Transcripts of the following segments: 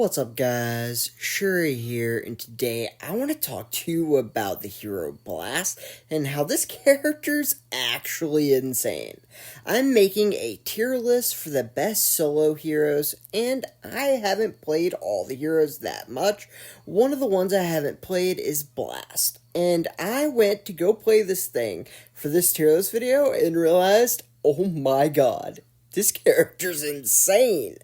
What's up, guys? Shouri here, and today I want to talk to you about the hero Blast and how this character's actually insane. I'm making a tier list for the best solo heroes, and I haven't played all the heroes that much. One of the ones I haven't played is Blast, and I went to go play this thing for this tier list video and realized, oh my god, this character's insane.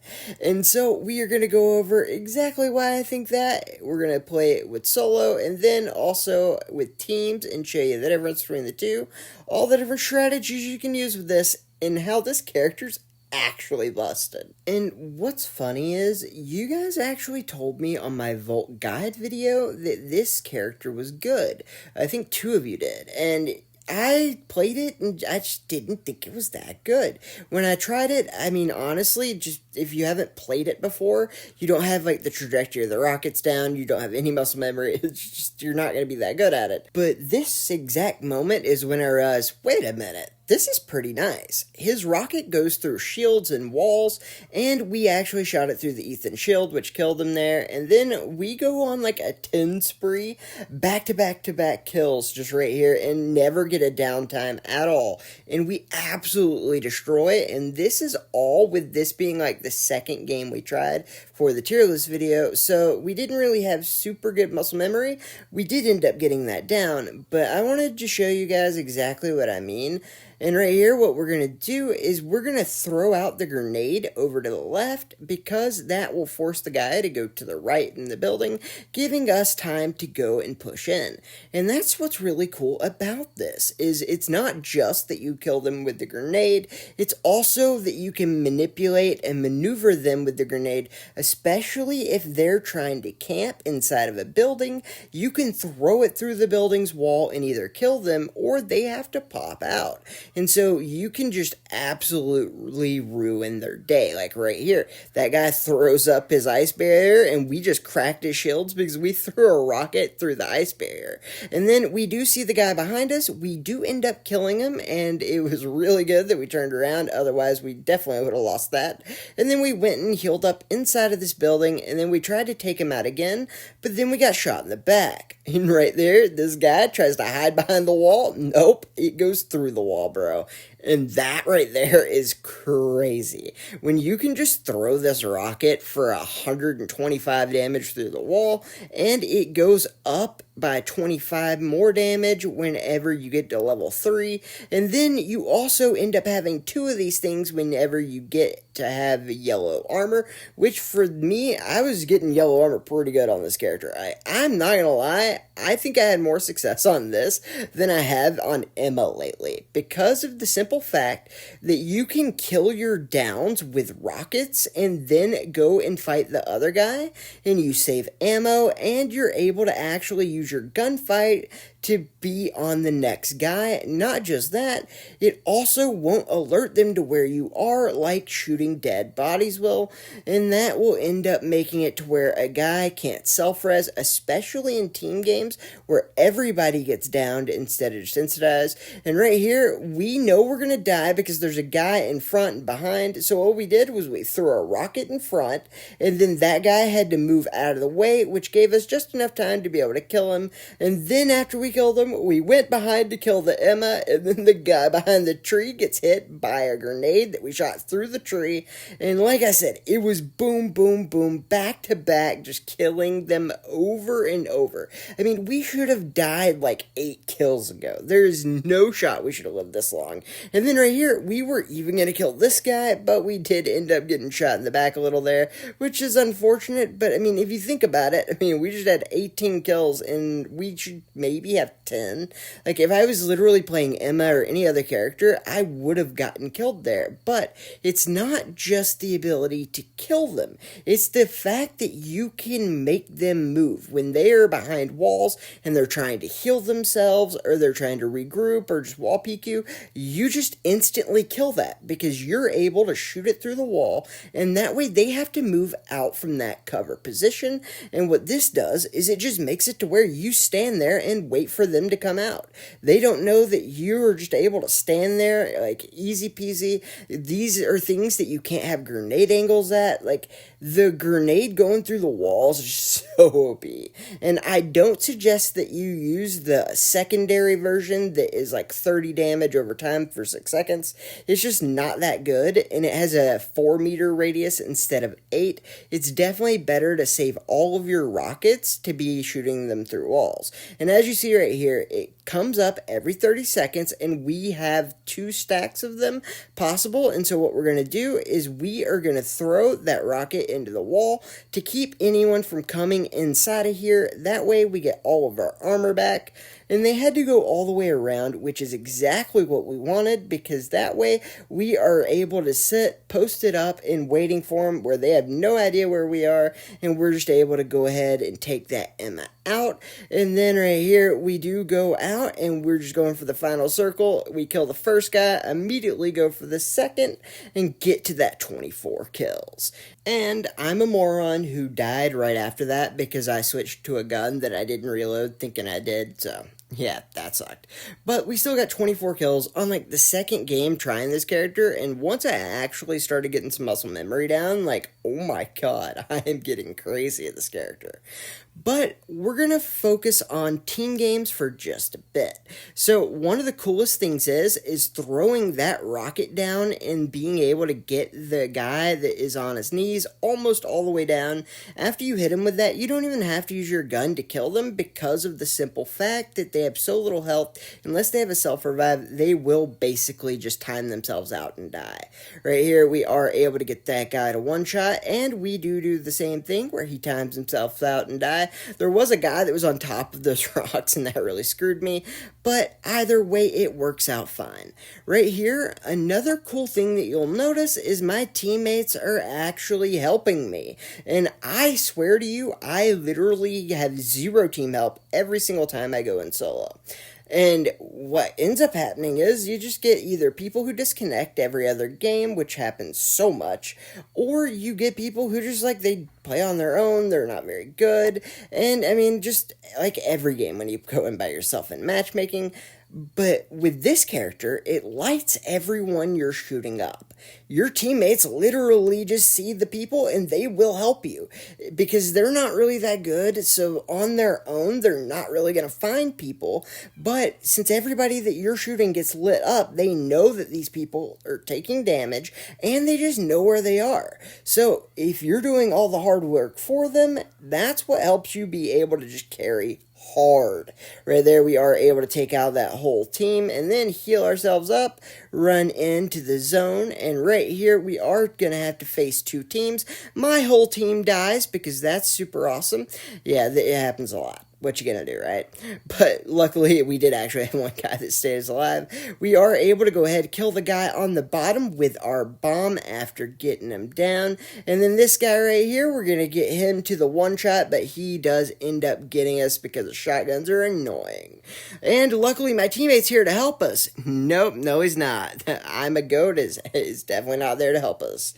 And so we are going to go over exactly why I think that. We're going to play it with solo and then also with teams and show you the difference between the two, all the different strategies you can use with this, and how this character's actually busted. And what's funny is, you guys actually told me on my Vault Guide video that this character was good. I think 2 of you did, and I played it and I just didn't think it was that good. When I tried it, I mean, honestly, just if you haven't played it before, you don't have like the trajectory of the rockets down, you don't have any muscle memory, it's just, you're not going to be that good at it. But this exact moment is when I realized, wait a minute, this is pretty nice. His rocket goes through shields and walls, and we actually shot it through the Ethan shield, which killed him there, and then we go on like a 10 spree, back-to-back-to-back kills just right here, and never get a downtime at all, and we absolutely destroy it. And this is all with this being like the second game we tried for the tier list video, so we didn't really have super good muscle memory. We did end up getting that down, but I wanted to show you guys exactly what I mean. And right here, what we're going to do is we're going to throw out the grenade over to the left, because that will force the guy to go to the right in the building, giving us time to go and push in. And that's what's really cool about this, is it's not just that you kill them with the grenade, it's also that you can manipulate and maneuver them with the grenade, especially if they're trying to camp inside of a building. You can throw it through the building's wall and either kill them, or they have to pop out. And so you can just absolutely ruin their day. Like right here, that guy throws up his ice barrier and we just cracked his shields because we threw a rocket through the ice barrier. And then we do see the guy behind us. We do end up killing him, and it was really good that we turned around. Otherwise, we definitely would have lost that. And then we went and healed up inside of this building, and then we tried to take him out again, but then we got shot in the back. And right there, this guy tries to hide behind the wall. Nope, it goes through the wall, bro. And that right there is crazy. When you can just throw this rocket for 125 damage through the wall, and it goes up by 25 more damage whenever you get to level 3, and then you also end up having 2 of these things whenever you get to have yellow armor, which for me, I was getting yellow armor pretty good on this character. I'm not gonna lie, I think I had more success on this than I have on Emma lately, because of the simple fact that you can kill your downs with rockets and then go and fight the other guy, and you save ammo, and you're able to actually use your gunfight to be on the next guy. Not just that, it also won't alert them to where you are like shooting dead bodies will, and that will end up making it to where a guy can't self-res, especially in team games where everybody gets downed instead of sensitized. And right here, we know we're gonna die because there's a guy in front and behind, so what we did was we threw a rocket in front, and then that guy had to move out of the way, which gave us just enough time to be able to kill him. And then after we killed him, we went behind to kill the Emma, and then the guy behind the tree gets hit by a grenade that we shot through the tree. And like I said, it was boom, boom, boom, back to back, just killing them over and over. I mean, we should have died like 8 kills ago. There is no shot we should have lived this long. And then right here, we were even going to kill this guy, but we did end up getting shot in the back a little there, which is unfortunate. But I mean, if you think about it, I mean, we just had 18 kills, and we should maybe have 10. Like, if I was literally playing Emma or any other character, I would have gotten killed there. But it's not just the ability to kill them. It's the fact that you can make them move. When they are behind walls and they're trying to heal themselves, or they're trying to regroup, or just wall peek you just instantly kill that because you're able to shoot it through the wall, and that way they have to move out from that cover position. And what this does is it just makes it to where you stand there and wait for them to come out. They don't know that you're just able to stand there like easy peasy. These are things that you can't have grenade angles at. Like, the grenade going through the walls is just so OP. And I don't suggest that you use the secondary version that is like 30 damage over time for 6 seconds. It's just not that good, and it has a 4-meter radius instead of 8. It's definitely better to save all of your rockets to be shooting them through walls. And as you see right here, it comes up every 30 seconds, and we have 2 stacks of them possible. And so what we're going to do is we are going to throw that rocket into the wall to keep anyone from coming inside of here. That way we get all of our armor back. And they had to go all the way around, which is exactly what we wanted, because that way we are able to sit posted up and waiting for them where they have no idea where we are, and we're just able to go ahead and take that Emma out. And then right here we do go out and we're just going for the final circle. We kill the first guy, immediately go for the second, and get to that 24 kills. And I'm a moron who died right after that because I switched to a gun that I didn't reload thinking I did, so yeah, that sucked. But we still got 24 kills on like the second game trying this character, and once I actually started getting some muscle memory down, like, oh my god, I am getting crazy at this character. But we're going to focus on team games for just a bit. So one of the coolest things is throwing that rocket down and being able to get the guy that is on his knees almost all the way down. After you hit him with that, you don't even have to use your gun to kill them because of the simple fact that they have so little health. Unless they have a self-revive, they will basically just time themselves out and die. Right here, we are able to get that guy to one shot, and we do the same thing where he times himself out and die. There was a guy that was on top of those rocks, and that really screwed me, but either way, it works out fine. Right here, another cool thing that you'll notice is my teammates are actually helping me, and I swear to you, I literally have 0 team help every single time I go in solo. And what ends up happening is you just get either people who disconnect every other game, which happens so much, or you get people who just, like, they play on their own, they're not very good, and, I mean, just, like, every game when you go in by yourself in matchmaking. But with this character, it lights everyone you're shooting up. Your teammates literally just see the people and they will help you because they're not really that good. So on their own, they're not really going to find people. But since everybody that you're shooting gets lit up, they know that these people are taking damage and they just know where they are. So if you're doing all the hard work for them, that's what helps you be able to just carry hard. Right there, we are able to take out that whole team and then heal ourselves up, run into the zone, and right here we are going to have to face 2 teams. My whole team dies because that's super awesome. Yeah, it happens a lot. What you gonna do, right? But luckily, we did actually have one guy that stays alive. We are able to go ahead and kill the guy on the bottom with our bomb after getting him down. And then this guy right here, we're gonna get him to the one shot, but he does end up getting us because the shotguns are annoying. And luckily, my teammate's here to help us. Nope, no, he's not. I'm a goat is definitely not there to help us.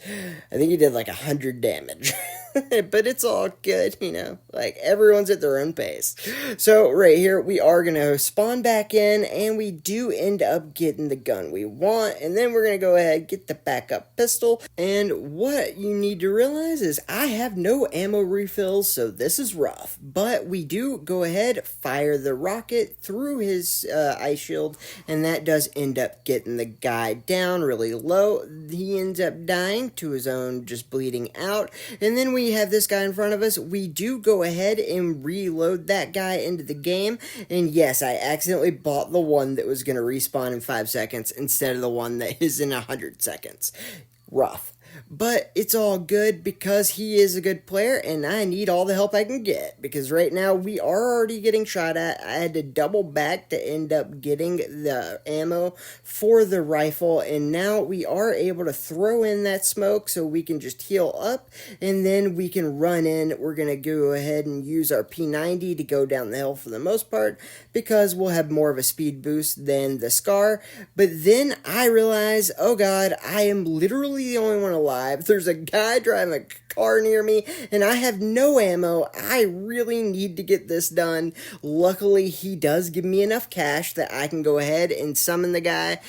I think he did like 100 damage. But it's all good, you know, like everyone's at their own pace. So right here, we are going to spawn back in, and we do end up getting the gun we want, and then we're going to go ahead and get the backup pistol. And what you need to realize is I have no ammo refills, so this is rough. But we do go ahead, fire the rocket through his ice shield, and that does end up getting the guy down really low. He ends up dying to his own just bleeding out, and then we have this guy in front of us. We do go ahead and reload that guy into the game, and yes, I accidentally bought the one that was going to respawn in 5 seconds instead of the one that is in 100 seconds. Rough. But it's all good because he is a good player and I need all the help I can get. Because right now we are already getting shot at. I had to double back to end up getting the ammo for the rifle. And now we are able to throw in that smoke so we can just heal up. And then we can run in. We're going to go ahead and use our P90 to go down the hill for the most part. Because we'll have more of a speed boost than the Scar. But then I realize, oh god, I am literally the only one alive. There's a guy driving a car near me, and I have no ammo. I really need to get this done. Luckily, he does give me enough cash that I can go ahead and summon the guy.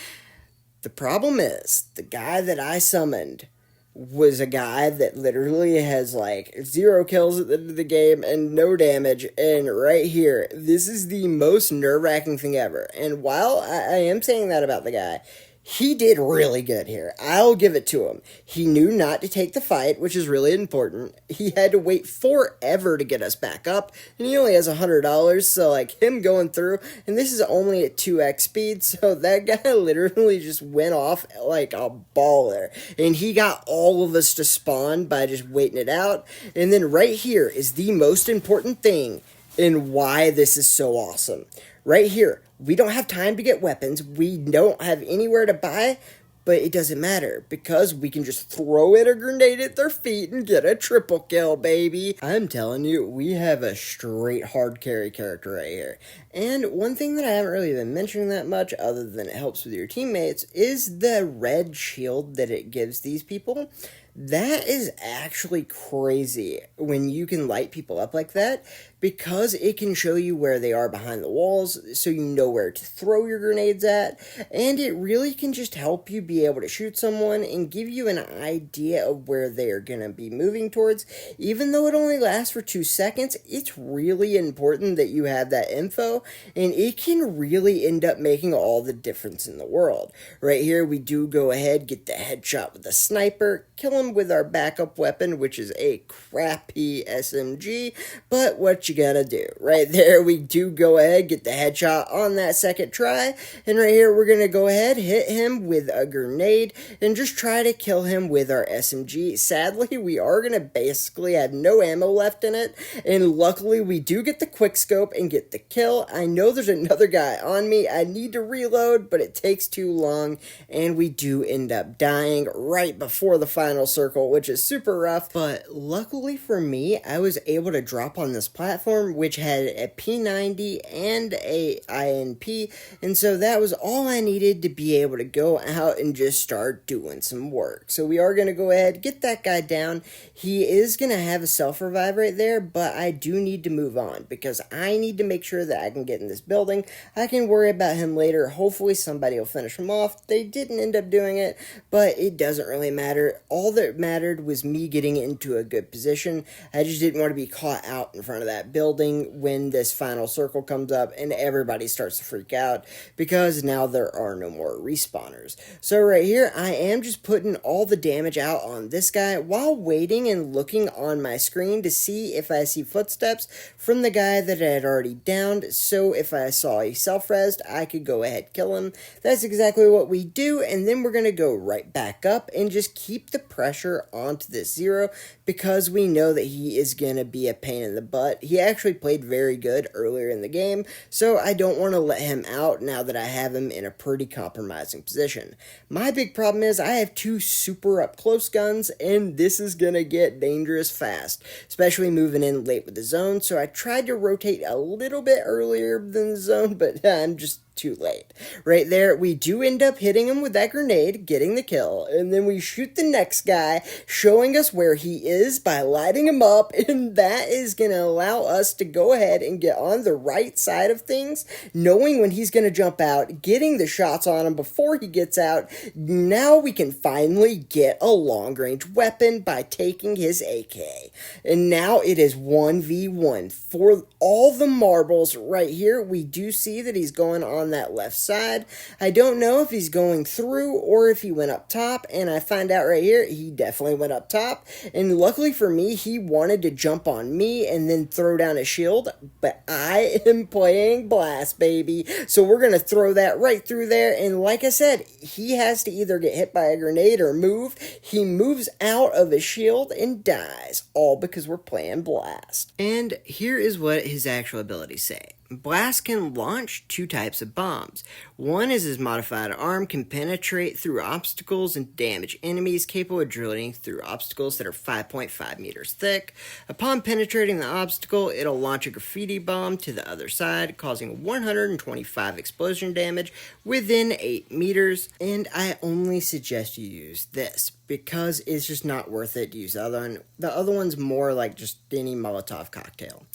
The problem is, the guy that I summoned was a guy that literally has like 0 kills at the end of the game and no damage. And right here, this is the most nerve-wracking thing ever. And while I am saying that about the guy, he did really good here. I'll give it to him. He knew not to take the fight, which is really important. He had to wait forever to get us back up, and he only has $100, so like him going through, and this is only at 2x speed, so that guy literally just went off like a baller, and he got all of us to spawn by just waiting it out. And then right here is the most important thing in why this is so awesome. Right here, we don't have time to get weapons. We don't have anywhere to buy, but it doesn't matter because we can just throw in a grenade at their feet and get a triple kill, baby. I'm telling you, we have a straight hard carry character right here. And one thing that I haven't really been mentioning that much, other than it helps with your teammates, is the red shield that it gives these people. That is actually crazy when you can light people up like that, because it can show you where they are behind the walls, so you know where to throw your grenades at, and it really can just help you be able to shoot someone and give you an idea of where they are going to be moving towards. Even though it only lasts for 2 seconds, it's really important that you have that info, and it can really end up making all the difference in the world. Right here, we do go ahead, get the headshot with the sniper, kill him with our backup weapon, which is a crappy SMG, but what you gotta do. Right there, we do go ahead, get the headshot on that second try, and right here, we're gonna go ahead, hit him with a grenade, and just try to kill him with our SMG. Sadly, we are gonna basically have no ammo left in it, and luckily, we do get the quick scope and get the kill. I know there's another guy on me. I need to reload, but it takes too long, and we do end up dying right before the final circle, which is super rough, but luckily for me, I was able to drop on this platform, which had a P90 and a INP, and so that was all I needed to be able to go out and just start doing some work. So we are going to go ahead, get that guy down. He is going to have a self-revive right there, but I do need to move on, because I need to make sure that I can get in this building. I can worry about him later. Hopefully somebody will finish him off. They didn't end up doing it, but it doesn't really matter. All that mattered was me getting into a good position. I just didn't want to be caught out in front of that building when this final circle comes up and everybody starts to freak out, because now there are no more respawners. So right here, I am just putting all the damage out on this guy while waiting and looking on my screen to see if I see footsteps from the guy that I had already downed, so if I saw a self-resed, I could go ahead kill him. That's exactly what we do, and then we're going to go right back up and just keep the pressure onto this Zero, because we know that he is going to be a pain in the butt. He actually played very good earlier in the game, so I don't want to let him out now that I have him in a pretty compromising position. My big problem is I have 2 super up-close guns, and this is going to get dangerous fast, especially moving in late with the zone, so I tried to rotate a little bit earlier than the zone, but I'm just too late. Right there, we do end up hitting him with that grenade, getting the kill, and then we shoot the next guy, showing us where he is by lighting him up, and that is going to allow us to go ahead and get on the right side of things, knowing when he's going to jump out, getting the shots on him before he gets out. Now we can finally get a long-range weapon by taking his AK. And now it is 1v1 for all the marbles right here. We do see that he's going on on that left side. I don't know if he's going through or if he went up top, and I find out right here he definitely went up top. And luckily for me, he wanted to jump on me and then throw down a shield, but I am playing Blast, baby. So we're going to throw that right through there, and like I said, he has to either get hit by a grenade or move. He moves out of his shield and dies, all because we're playing Blast. And here is what his actual abilities say. Blast can launch two types of bombs. One is his modified arm can penetrate through obstacles and damage enemies, capable of drilling through obstacles that are 5.5 meters thick. Upon penetrating the obstacle, it'll launch a graffiti bomb to the other side, causing 125 explosion damage within 8 meters. And I only suggest you use this because it's just not worth it to use the other one. The other one's more like just any Molotov cocktail.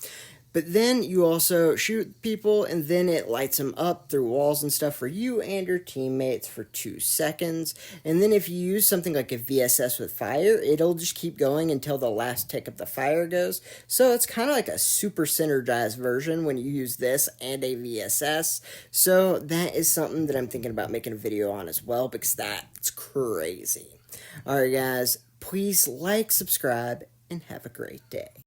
But then you also shoot people, and then it lights them up through walls and stuff for you and your teammates for 2 seconds. And then if you use something like a VSS with fire, it'll just keep going until the last tick of the fire goes. So it's kind of like a super synergized version when you use this and a VSS. So that is something that I'm thinking about making a video on as well, because that's crazy. Alright guys, please like, subscribe, and have a great day.